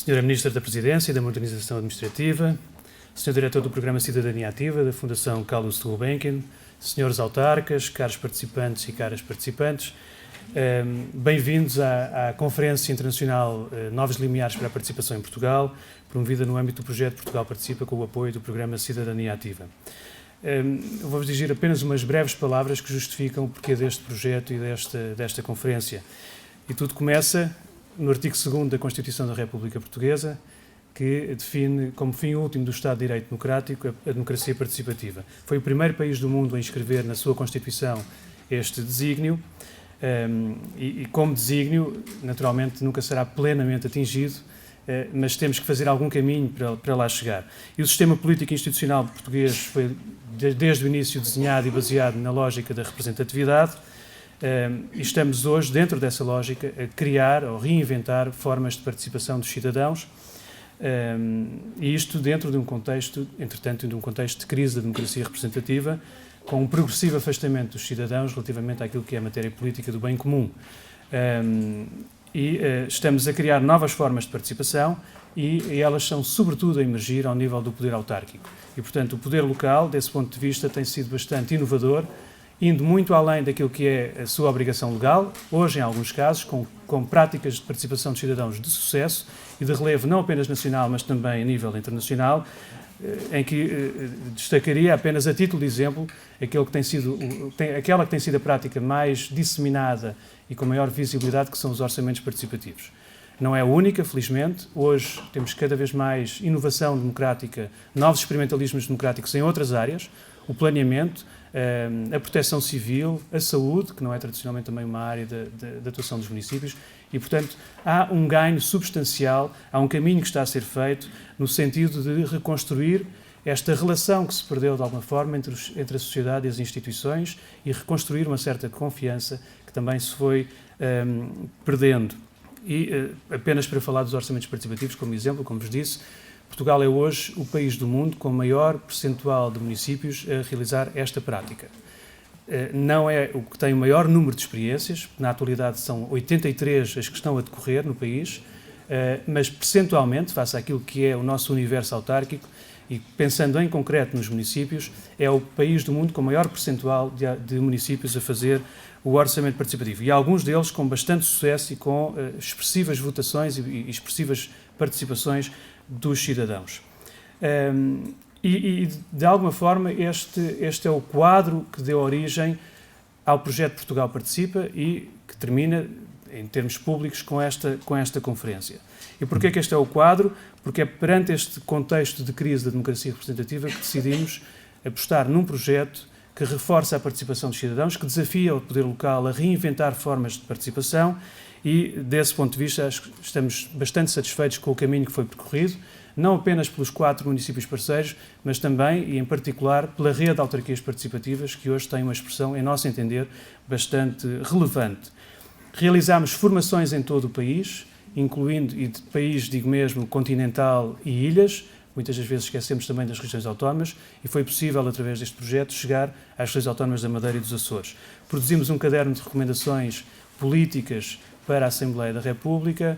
Senhora Ministra da Presidência e da Modernização Administrativa, Senhor Diretor do Programa Cidadania Ativa da Fundação Carlos Gulbenkian, Senhores autarcas, caros participantes e caras participantes, bem-vindos à Conferência Internacional Novos Limiares para a Participação em Portugal, promovida no âmbito do projeto Portugal Participa com o apoio do Programa Cidadania Ativa. Vou-vos dirigir apenas umas breves palavras que justificam o porquê deste projeto e desta conferência. E tudo começa no artigo 2º da Constituição da República Portuguesa, que define como fim último do Estado de Direito Democrático a democracia participativa. Foi o primeiro país do mundo a inscrever na sua Constituição este desígnio, e como desígnio, naturalmente, nunca será plenamente atingido, mas temos que fazer algum caminho para lá chegar. E o sistema político e institucional português foi, desde o início, desenhado e baseado na lógica da representatividade, e estamos hoje, dentro dessa lógica, a criar ou reinventar formas de participação dos cidadãos, e isto dentro de um contexto, entretanto, de um contexto de crise da democracia representativa, com um progressivo afastamento dos cidadãos relativamente àquilo que é a matéria política do bem comum. Estamos a criar novas formas de participação e elas são, sobretudo, a emergir ao nível do poder autárquico. E, portanto, o poder local, desse ponto de vista, tem sido bastante inovador, indo muito além daquilo que é a sua obrigação legal, hoje, em alguns casos, com práticas de participação dos cidadãos de sucesso e de relevo não apenas nacional, mas também a nível internacional, em que destacaria apenas a título de exemplo aquela que tem sido a prática mais disseminada e com maior visibilidade, que são os orçamentos participativos. Não é a única, felizmente. Hoje temos cada vez mais inovação democrática, novos experimentalismos democráticos em outras áreas, o planeamento, a proteção civil, a saúde, que não é tradicionalmente também uma área de atuação dos municípios, e, portanto, há um ganho substancial, há um caminho que está a ser feito no sentido de reconstruir esta relação que se perdeu, de alguma forma, entre a sociedade e as instituições e reconstruir uma certa confiança que também se foi perdendo. E, apenas para falar dos orçamentos participativos, como exemplo, como vos disse, Portugal é hoje o país do mundo com o maior percentual de municípios a realizar esta prática. Não é o que tem o maior número de experiências, na atualidade são 83 as que estão a decorrer no país, mas percentualmente, face àquilo que é o nosso universo autárquico, e pensando em concreto nos municípios, é o país do mundo com o maior percentual de municípios a fazer o orçamento participativo. E alguns deles com bastante sucesso e com expressivas votações e expressivas participações dos cidadãos. De alguma forma, este é o quadro que deu origem ao projeto Portugal Participa e que termina, em termos públicos, com esta conferência. E porquê que este é o quadro? Porque é perante este contexto de crise da democracia representativa que decidimos apostar num projeto que reforça a participação dos cidadãos, que desafia o poder local a reinventar formas de participação e, desse ponto de vista, acho que estamos bastante satisfeitos com o caminho que foi percorrido, não apenas pelos 4 municípios parceiros, mas também, e em particular, pela rede de autarquias participativas, que hoje tem uma expressão, em nosso entender, bastante relevante. Realizámos formações em todo o país, incluindo, e de país, digo mesmo, continental e ilhas. Muitas das vezes esquecemos também das regiões autónomas, e foi possível, através deste projeto, chegar às regiões autónomas da Madeira e dos Açores. Produzimos um caderno de recomendações políticas para a Assembleia da República.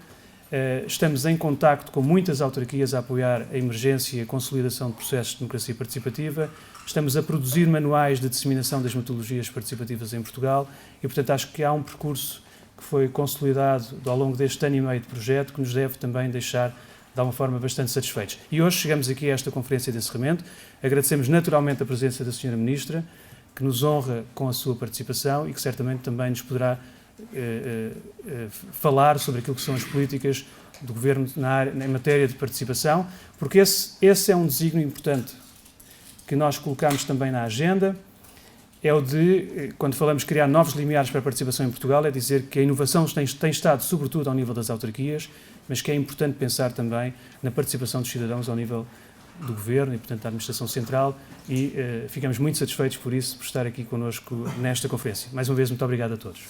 Estamos em contacto com muitas autarquias a apoiar a emergência e a consolidação de processos de democracia participativa. Estamos a produzir manuais de disseminação das metodologias participativas em Portugal e, portanto, acho que há um percurso que foi consolidado ao longo deste ano e meio de projeto que nos deve também deixar, de alguma forma, bastante satisfeitos. E hoje chegamos aqui a esta conferência de encerramento. Agradecemos naturalmente a presença da Sra. Ministra, que nos honra com a sua participação e que certamente também nos poderá falar sobre aquilo que são as políticas do Governo em matéria de participação, porque esse é um desígnio importante que nós colocamos também na agenda, é o de, quando falamos de criar novos limiares para a participação em Portugal, é dizer que a inovação tem estado sobretudo ao nível das autarquias, mas que é importante pensar também na participação dos cidadãos ao nível do Governo e, portanto, da Administração Central, e ficamos muito satisfeitos por isso, por estar aqui connosco nesta conferência. Mais uma vez, muito obrigado a todos.